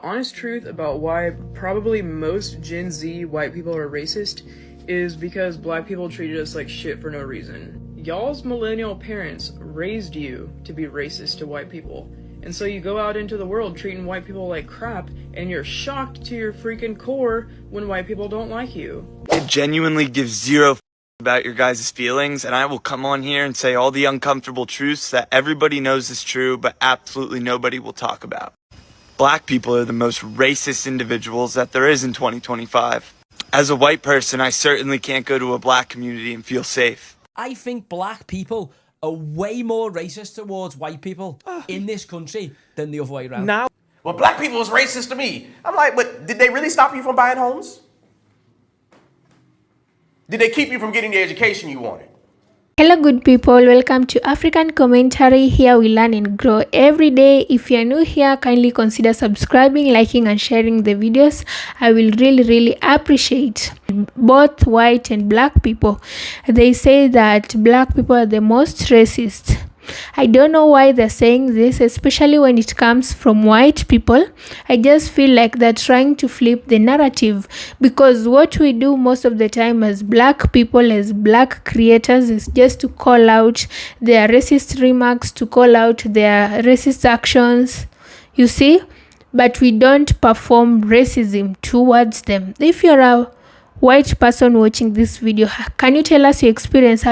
Honest truth about why probably most Gen Z white people are racist is because black people treated us like shit for no reason. Y'all's millennial parents raised you to be racist to white people. And so you go out into the world treating white people like crap, and you're shocked to your freaking core when white people don't like you. It genuinely gives zero about your guys' feelings, and I will come on here and say all the uncomfortable truths that everybody knows is true, but absolutely nobody will talk about. Black people are the most racist individuals that there is in 2025. As a white person, I certainly can't go to a black community and feel safe. I think black people are way more racist towards white people in this country than the other way around. Now, well, black people is racist to me. I'm like, but did they really stop you from buying homes? Did they keep you from getting the education you wanted? Hello good people, welcome to African Commentary. Here we learn and grow every day. If you're new here, kindly consider subscribing, liking and sharing the videos. I will really appreciate. Both white and black people, they say that black people are the most racist. I don't know why they're saying this, especially when it comes from white people. I just feel like they're trying to flip the narrative, because what we do most of the time as black people, as black creators, is just to call out their racist remarks, to call out their racist actions, you see, but we don't perform racism towards them. If you're a white person watching this video, can you tell us your experience?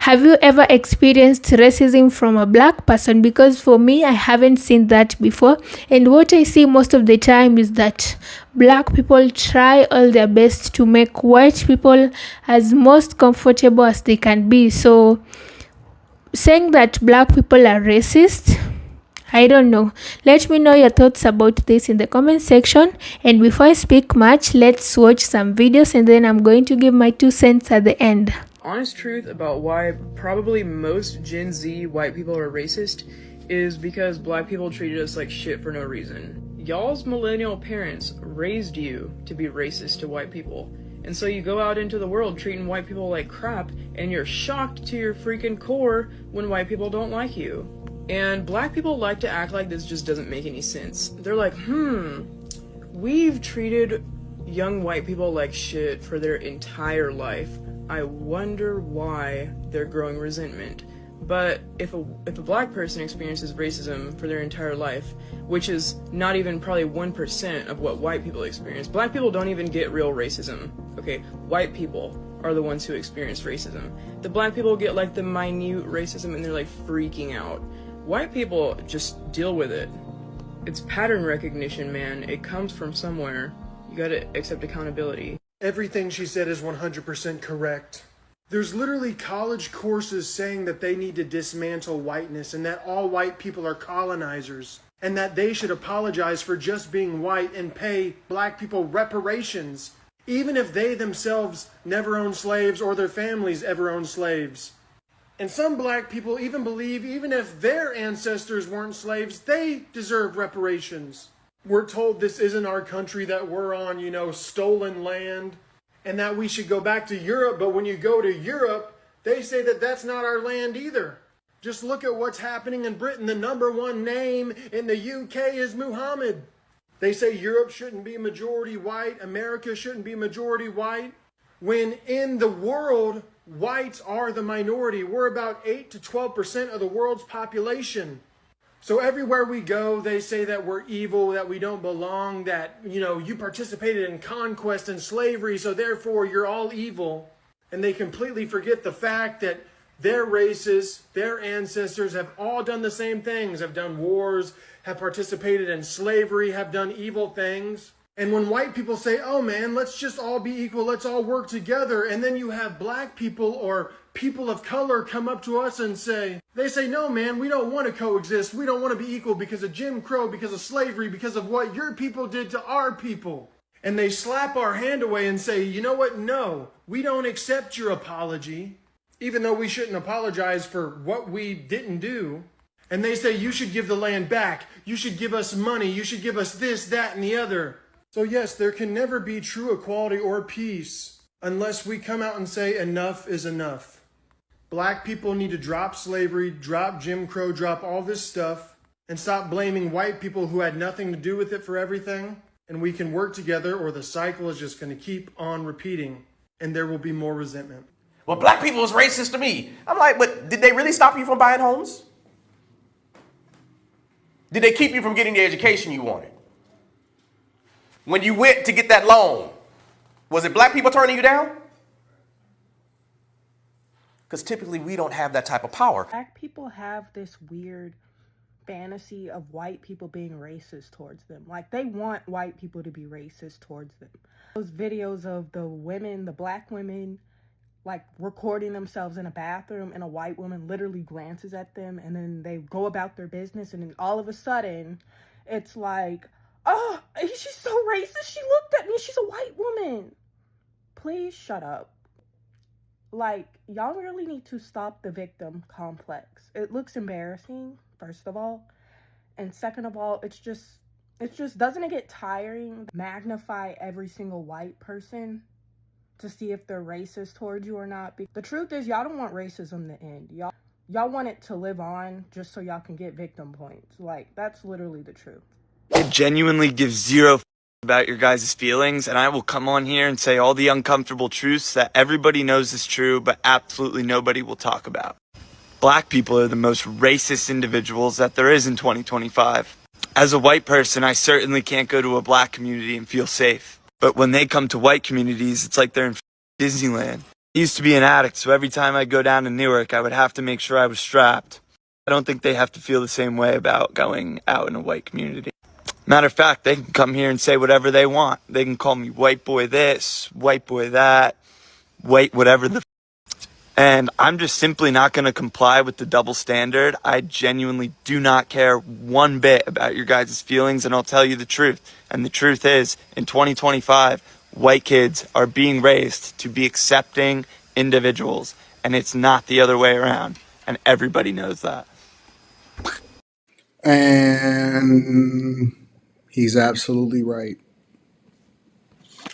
Have you ever experienced racism from a black person? Because for me, I haven't seen that before. And what I see most of the time is that black people try all their best to make white people as most comfortable as they can be. So saying that black people are racist, I don't know. Let me know your thoughts about this in the comment section. And before I speak much, let's watch some videos and then I'm going to give my 2 cents at the end. Honest truth about why probably most Gen Z white people are racist is because black people treated us like shit for no reason. Y'all's millennial parents raised you to be racist to white people. And so you go out into the world treating white people like crap, and you're shocked to your freaking core when white people don't like you. And black people like to act like this just doesn't make any sense. They're like, we've treated young white people like shit for their entire life. I wonder why they're growing resentment. But if a black person experiences racism for their entire life, which is not even probably 1% of what white people experience, black people don't even get real racism, okay? White people are the ones who experience racism. The black people get like the minute racism and they're like freaking out. White people just deal with it. It's pattern recognition, man. It comes from somewhere. You gotta accept accountability. Everything she said is 100% correct. There's literally college courses saying that they need to dismantle whiteness and that all white people are colonizers and that they should apologize for just being white and pay black people reparations, even if they themselves never owned slaves or their families ever owned slaves. And some black people even believe even if their ancestors weren't slaves, they deserve reparations. We're told this isn't our country, that we're on, stolen land, and that we should go back to Europe. But when you go to Europe, they say that that's not our land either. Just look at what's happening in Britain. The #1 name in the UK is Muhammad. They say Europe shouldn't be majority white, America shouldn't be majority white, when in the world, whites are the minority. We're about 8 to 12% of the world's population. So everywhere we go, they say that we're evil, that we don't belong, that, you participated in conquest and slavery, so therefore you're all evil. And they completely forget the fact that their races, their ancestors have all done the same things, have done wars, have participated in slavery, have done evil things. And when white people say, oh man, let's just all be equal, let's all work together, and then you have black people or people of color come up to us and they say, no man, we don't want to coexist, we don't want to be equal because of Jim Crow, because of slavery, because of what your people did to our people. And they slap our hand away and say, you know what, no, we don't accept your apology, even though we shouldn't apologize for what we didn't do. And they say, you should give the land back, you should give us money, you should give us this, that, and the other. So yes, there can never be true equality or peace unless we come out and say enough is enough. Black people need to drop slavery, drop Jim Crow, drop all this stuff, and stop blaming white people who had nothing to do with it for everything. And we can work together, or the cycle is just going to keep on repeating, and there will be more resentment. Well, black people was racist to me. I'm like, but did they really stop you from buying homes? Did they keep you from getting the education you wanted? When you went to get that loan, was it black people turning you down? Because typically we don't have that type of power. Black people have this weird fantasy of white people being racist towards them. Like, they want white people to be racist towards them. Those videos of the women, the black women, like recording themselves in a bathroom, and a white woman literally glances at them, and then they go about their business, and then all of a sudden it's like, oh, she's so racist, she looked at me, she's a white woman. Please shut up. Like, y'all really need to stop the victim complex. It looks embarrassing, first of all, and second of all, it's just doesn't it get tiring to magnify every single white person to see if they're racist towards you or not? The truth is, y'all don't want racism to end. Y'all want it to live on just so y'all can get victim points. Like, that's literally the truth. It genuinely gives zero about your guys' feelings, and I will come on here and say all the uncomfortable truths that everybody knows is true, but absolutely nobody will talk about. Black people are the most racist individuals that there is in 2025. As a white person, I certainly can't go to a black community and feel safe. But when they come to white communities, it's like they're in Disneyland. I used to be an addict, so every time I'd go down to Newark, I would have to make sure I was strapped. I don't think they have to feel the same way about going out in a white community. Matter of fact, they can come here and say whatever they want. They can call me white boy this, white boy that, white whatever the and I'm just simply not going to comply with the double standard. I genuinely do not care one bit about your guys' feelings, and I'll tell you the truth. And the truth is, in 2025, white kids are being raised to be accepting individuals, and it's not the other way around, and everybody knows that. And he's absolutely right.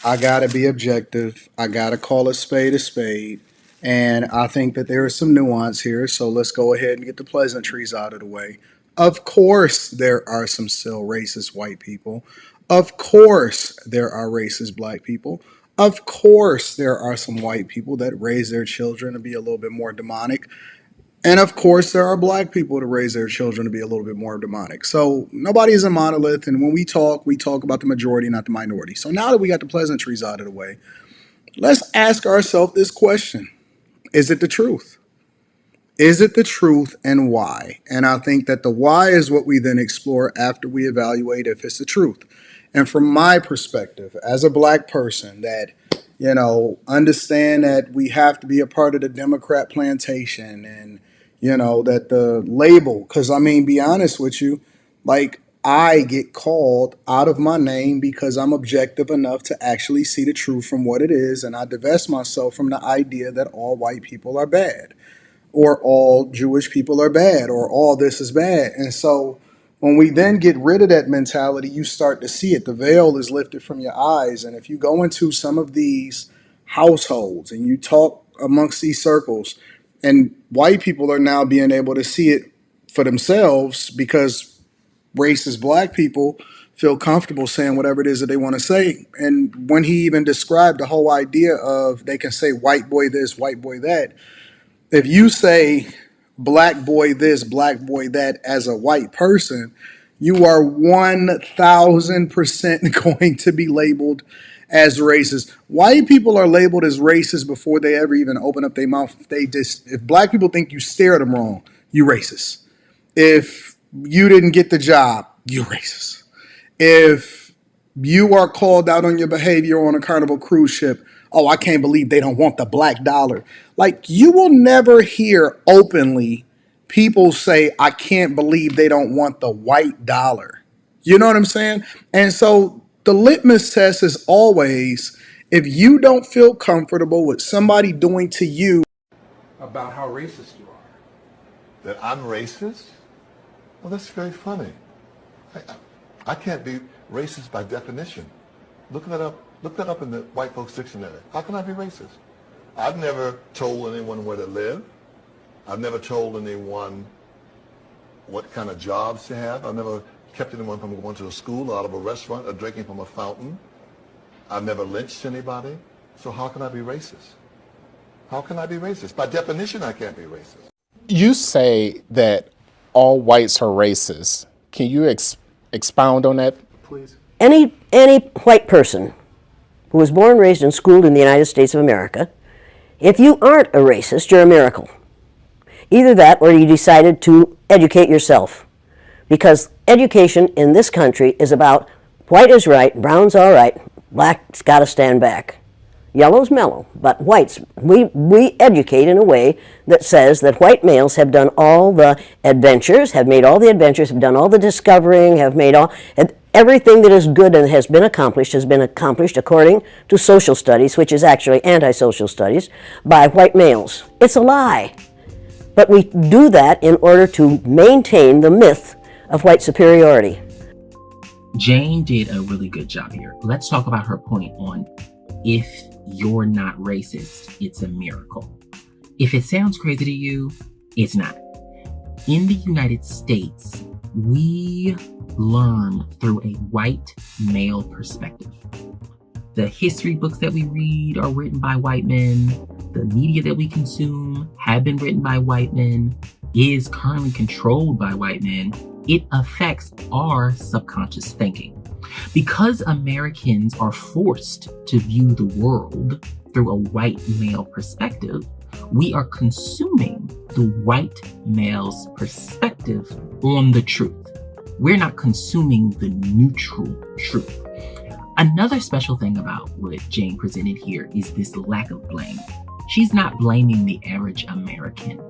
I gotta be objective. I gotta call a spade a spade. And I think that there is some nuance here. So let's go ahead and get the pleasantries out of the way. Of course, there are some still racist white people. Of course, there are racist black people. Of course, there are some white people that raise their children to be a little bit more demonic. And of course, there are black people to raise their children to be a little bit more demonic. So nobody is a monolith. And when we talk about the majority, not the minority. So now that we got the pleasantries out of the way, let's ask ourselves this question. Is it the truth? Is it the truth, and why? And I think that the why is what we then explore after we evaluate if it's the truth. And from my perspective, as a black person that, understand that we have to be a part of the Democrat plantation, and, that the label, because be honest with you, like, I get called out of my name because I'm objective enough to actually see the truth from what it is, and I divest myself from the idea that all white people are bad, or all Jewish people are bad, or all this is bad. And so when we then get rid of that mentality, you start to see it. The veil is lifted from your eyes. And if you go into some of these households and you talk amongst these circles, and white people are now being able to see it for themselves because racist black people feel comfortable saying whatever it is that they want to say. And when he even described the whole idea of they can say white boy this, white boy that, if you say black boy this, black boy that as a white person, you are 1,000% going to be labeled as racist. White people are labeled as racist before they ever even open up their mouth. If black people think you stare at them wrong, you racist. If you didn't get the job, you racist. If you are called out on your behavior on a Carnival cruise ship, oh, I can't believe they don't want the black dollar. Like, you will never hear openly people say, I can't believe they don't want the white dollar. You know what I'm saying? And so the litmus test is always, if you don't feel comfortable with somebody doing to you about how racist you are. That I'm racist? Well, that's very funny. I can't be racist by definition. Look that up in the white folks dictionary. How can I be racist? I've never told anyone where to live. I've never told anyone what kind of jobs to have. I've never kept anyone from going to a school, out of a restaurant, or drinking from a fountain. I've never lynched anybody. So how can I be racist? How can I be racist? By definition, I can't be racist. You say that all whites are racist. Can you expound on that? Please. Any white person who was born, raised, and schooled in the United States of America, if you aren't a racist, you're a miracle. Either that or you decided to educate yourself. Because education in this country is about white is right, brown's all right, black's got to stand back. Yellow's mellow, but whites, we educate in a way that says that white males have done all the adventures, have made all the adventures, have done all the discovering, have made all, everything that is good and has been accomplished according to social studies, which is actually anti-social studies, by white males. It's a lie. But we do that in order to maintain the myth of white superiority. Jane did a really good job here. Let's talk about her point on if you're not racist, it's a miracle. If it sounds crazy to you, it's not. In the United States, we learn through a white male perspective. The history books that we read are written by white men. The media that we consume have been written by white men, is currently controlled by white men. It affects our subconscious thinking. Because Americans are forced to view the world through a white male perspective, we are consuming the white male's perspective on the truth. We're not consuming the neutral truth. Another special thing about what Jane presented here is this lack of blame. She's not blaming the average American.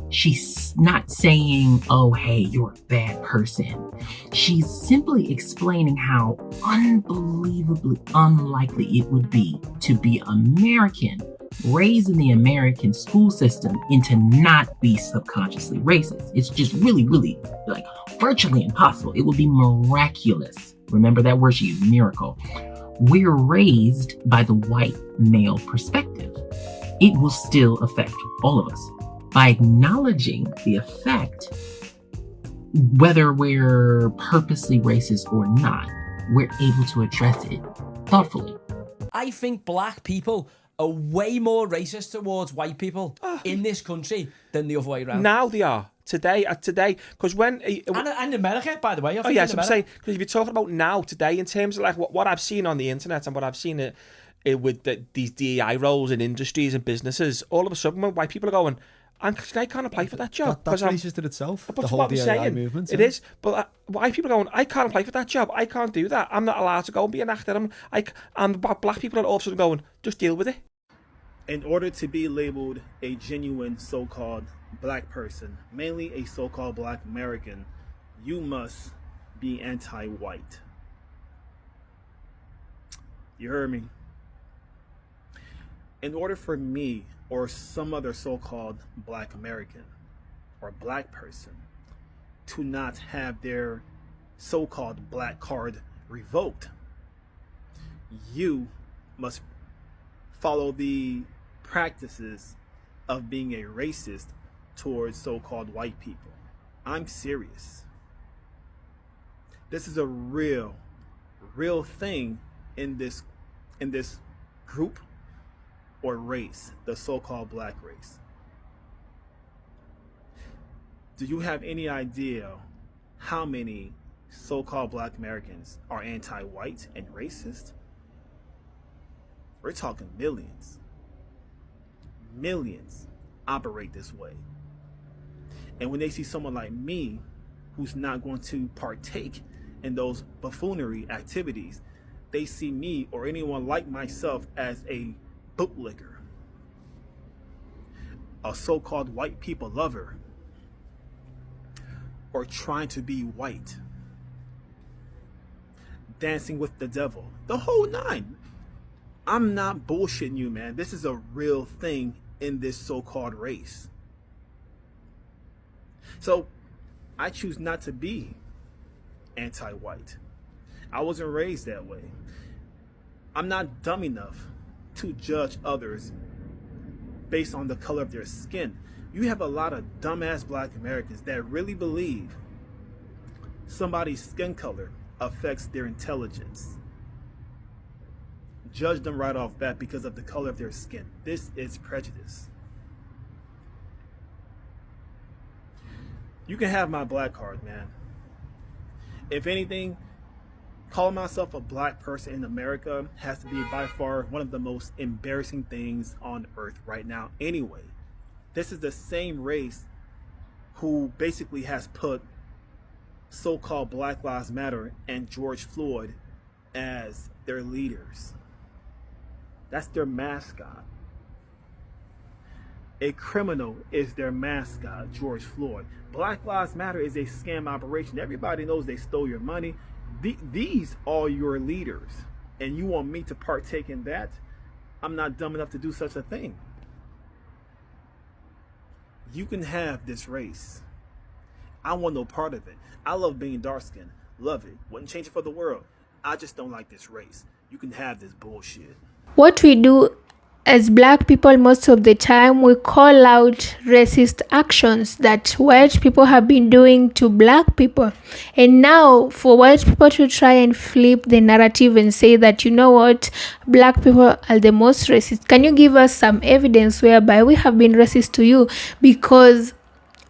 She's not saying, oh, hey, you're a bad person. She's simply explaining how unbelievably unlikely it would be to be American, raised in the American school system, and to not be subconsciously racist. It's just really, really, like, virtually impossible. It would be miraculous. Remember that word she used, miracle. We're raised by the white male perspective. It will still affect all of us. By acknowledging the effect, whether we're purposely racist or not, we're able to address it thoughtfully. I think black people are way more racist towards white people in this country than the other way around. Now they are. Today, because when... and America, by the way. Oh, yes, I'm saying, because if you're talking about now, today, in terms of like what I've seen on the internet and what I've seen with these DEI roles in industries and businesses, all of a sudden when white people are going, I can't apply for that job. That's racist in itself, but the whole DEI movement. It is, but white people are going, I can't apply for that job, I can't do that, I'm not allowed to go and be an actor, and black people are all of a sudden going, just deal with it. In order to be labeled a genuine so-called black person, mainly a so-called black American, you must be anti-white. You heard me? In order for me or some other so-called black American or black person to not have their so-called black card revoked, you must follow the practices of being a racist towards so-called white people. I'm serious. This is a real thing in this group or race, the so-called black race. Do you have any idea how many so-called black Americans are anti-white and racist? We're talking millions. Millions operate this way. And when they see someone like me who's not going to partake in those buffoonery activities, they see me or anyone like myself as a bootlicker, a so-called white people lover, or trying to be white, dancing with the devil, the whole nine. I'm not bullshitting you, man. This is a real thing in this so-called race. So I choose not to be anti-white. I wasn't raised that way. I'm not dumb enough to judge others based on the color of their skin. You have a lot of dumbass black Americans that really believe somebody's skin color affects their intelligence. Judge them right off bat because of the color of their skin. This is prejudice. You can have my black card, man. If anything, calling myself a black person in America has to be by far one of the most embarrassing things on earth right now anyway. This is the same race who basically has put so-called Black Lives Matter and George Floyd as their leaders. That's their mascot. A criminal is their mascot, George Floyd. Black Lives Matter is a scam operation. Everybody knows they stole your money. These are your leaders. And you want me to partake in that? I'm not dumb enough to do such a thing. You can have this race. I want no part of it. I love being dark-skinned. Love it. Wouldn't change it for the world. I just don't like this race. You can have this bullshit. What we do as black people most of the time, we call out racist actions that white people have been doing to black people. And now for white people to try and flip the narrative and say that, you know what, black people are the most racist. Can you give us some evidence whereby we have been racist to you? Because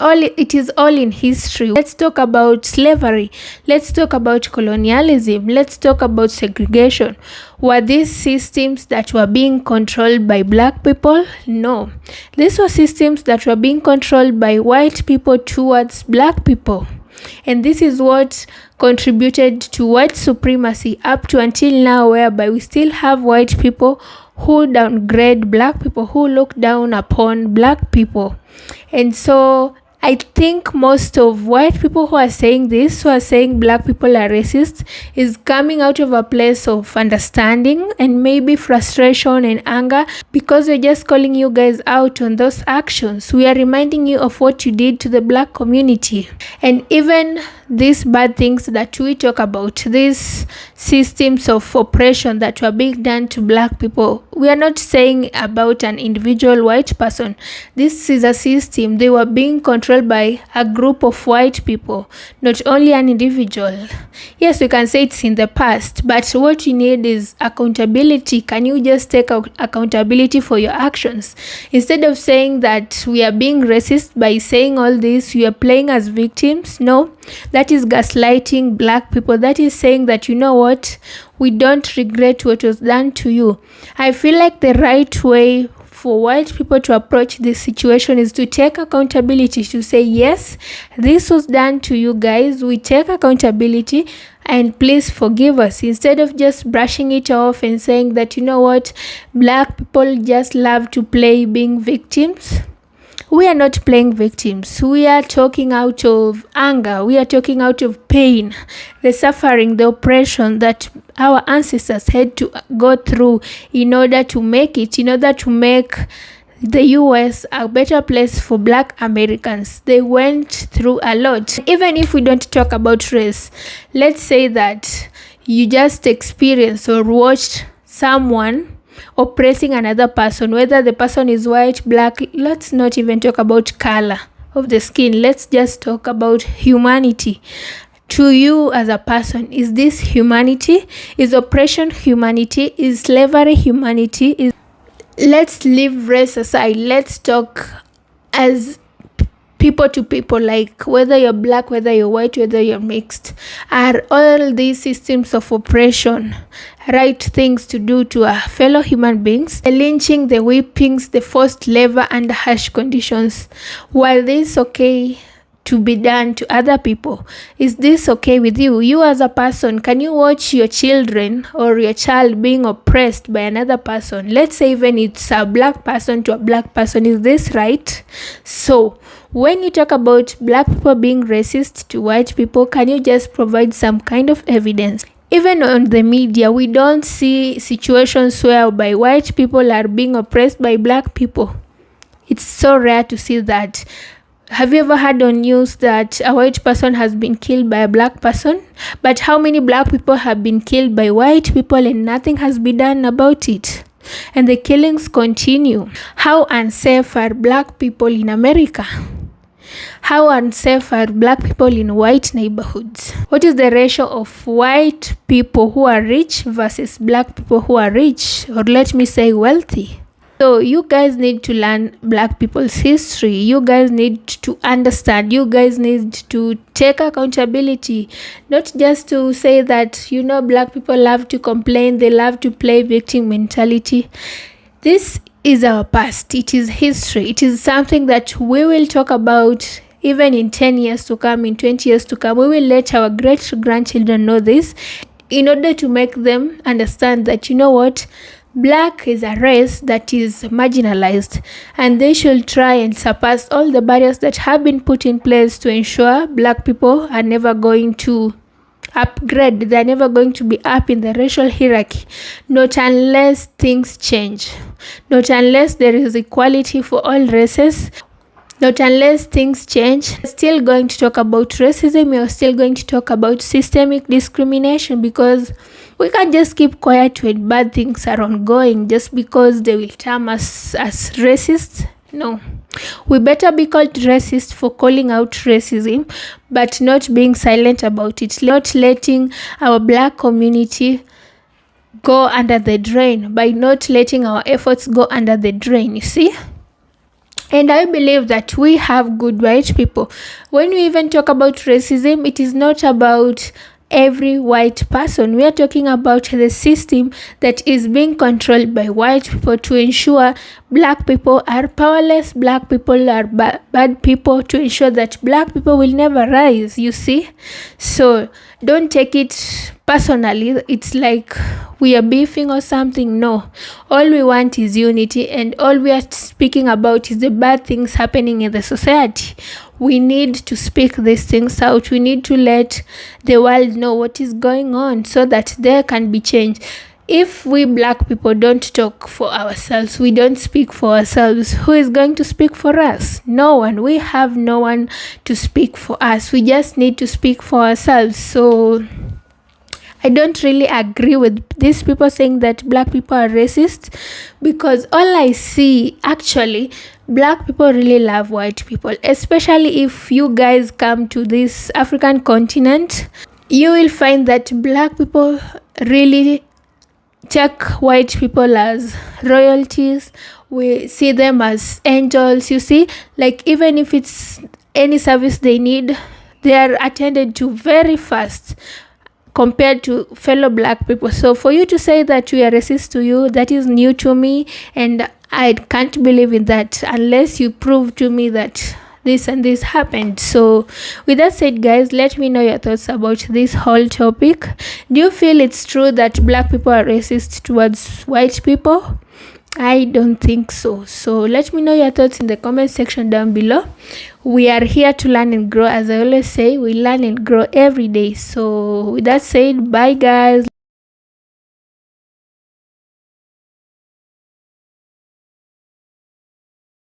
it is all in history. Let's talk about slavery. Let's talk about colonialism. Let's talk about segregation. Were these systems that were being controlled by black people? No. These were systems that were being controlled by white people towards black people. And this is what contributed to white supremacy up to until now, whereby we still have white people who downgrade black people, who look down upon black people. And so I think most of white people who are saying this, who are saying black people are racist, is coming out of a place of understanding and maybe frustration and anger, because we're just calling you guys out on those actions. We are reminding you of what you did to the black community. And even these bad things that we talk about, these systems of oppression that were being done to black people, we are not saying about an individual white person. This is a system. They were being controlled by a group of white people, not only an individual. Yes, we can say it's in the past, but what you need is accountability. Can you just take accountability for your actions? Instead of saying that we are being racist by saying all this, we are playing as victims. No, that is gaslighting black people. That is saying that, you know what, we don't regret what was done to you. I feel like the right way for white people to approach this situation is to take accountability, to say, yes, this was done to you guys. We take accountability and please forgive us, instead of just brushing it off and saying that, you know what, black people just love to play being victims. We are not playing victims. We are talking out of anger. We are talking out of pain, the suffering, the oppression that our ancestors had to go through in order to make it, in order to make the US a better place for black Americans. They went through a lot. Even if we don't talk about race, let's say that you just experienced or watched someone oppressing another person, whether the person is white, black. Let's not even talk about color of the skin. Let's just talk about humanity. To you as a person, is this humanity? Is oppression humanity? Is slavery humanity? Let's leave race aside. Let's talk as people to people, like whether you're black, whether you're white, whether you're mixed. Are all these systems of oppression right things to do to our fellow human beings? The lynching, the whippings, the forced labor under harsh conditions, while this okay to be done to other people, is this okay with you? You as a person, can you watch your children or your child being oppressed by another person? Let's say even it's a black person to a black person. Is this right? So when you talk about black people being racist to white people, can you just provide some kind of evidence? Even on the media, we don't see situations whereby white people are being oppressed by black people. It's so rare to see that. Have you ever heard on news that a white person has been killed by a black person? But how many black people have been killed by white people and nothing has been done about it? And the killings continue. How unsafe are black people in America? How unsafe are black people in white neighborhoods? What is the ratio of white people who are rich versus black people who are rich, or let me say wealthy? So you guys need to learn black people's history. You guys need to understand. You guys need to take accountability. Not just to say that, you know, black people love to complain. They love to play victim mentality. This is our past. It is history. It is something that we will talk about even in 10 years to come, in 20 years to come. We will let our great-grandchildren know this in order to make them understand that, you know what, black is a race that is marginalized, and they should try and surpass all the barriers that have been put in place to ensure black people are never going to upgrade. They're never going to be up in the racial hierarchy, not unless things change, not unless there is equality for all races. Not unless things change. We're still going to talk about racism. We're still going to talk about systemic discrimination, because we can't just keep quiet when bad things are ongoing just because they will term us as racists. No. We better be called racist for calling out racism, but not being silent about it. Not letting our black community go under the drain, by not letting our efforts go under the drain, you see? And I believe that we have good white people. When we even talk about racism, it is not about every white person. We are talking about the system that is being controlled by white people to ensure black people are powerless, black people are bad people, to ensure that black people will never rise, you see? So don't take it personally. It's like we are beefing or something. No. All we want is unity, and all we are speaking about is the bad things happening in the society. We need to speak these things out. We need to let the world know what is going on so that there can be change. If we black people don't talk for ourselves, we don't speak for ourselves, who is going to speak for us? No one. We have no one to speak for us. We just need to speak for ourselves. So I don't really agree with these people saying that black people are racist, because all I see, actually, black people really love white people. Especially if you guys come to this African continent, you will find that black people really take white people as royalties. We see them as angels, you see? Like, even if it's any service they need, they are attended to very fast compared to fellow black people. So for you to say that we are racist to you, that is new to me, and I can't believe in that unless you prove to me that this and this happened. So with that said, guys, let me know your thoughts about this whole topic. Do you feel it's true that black people are racist towards white people? I don't think so. So let me know your thoughts in the comment section down below. We are here to learn and grow. As I always say, we learn and grow every day. So with that said, bye guys.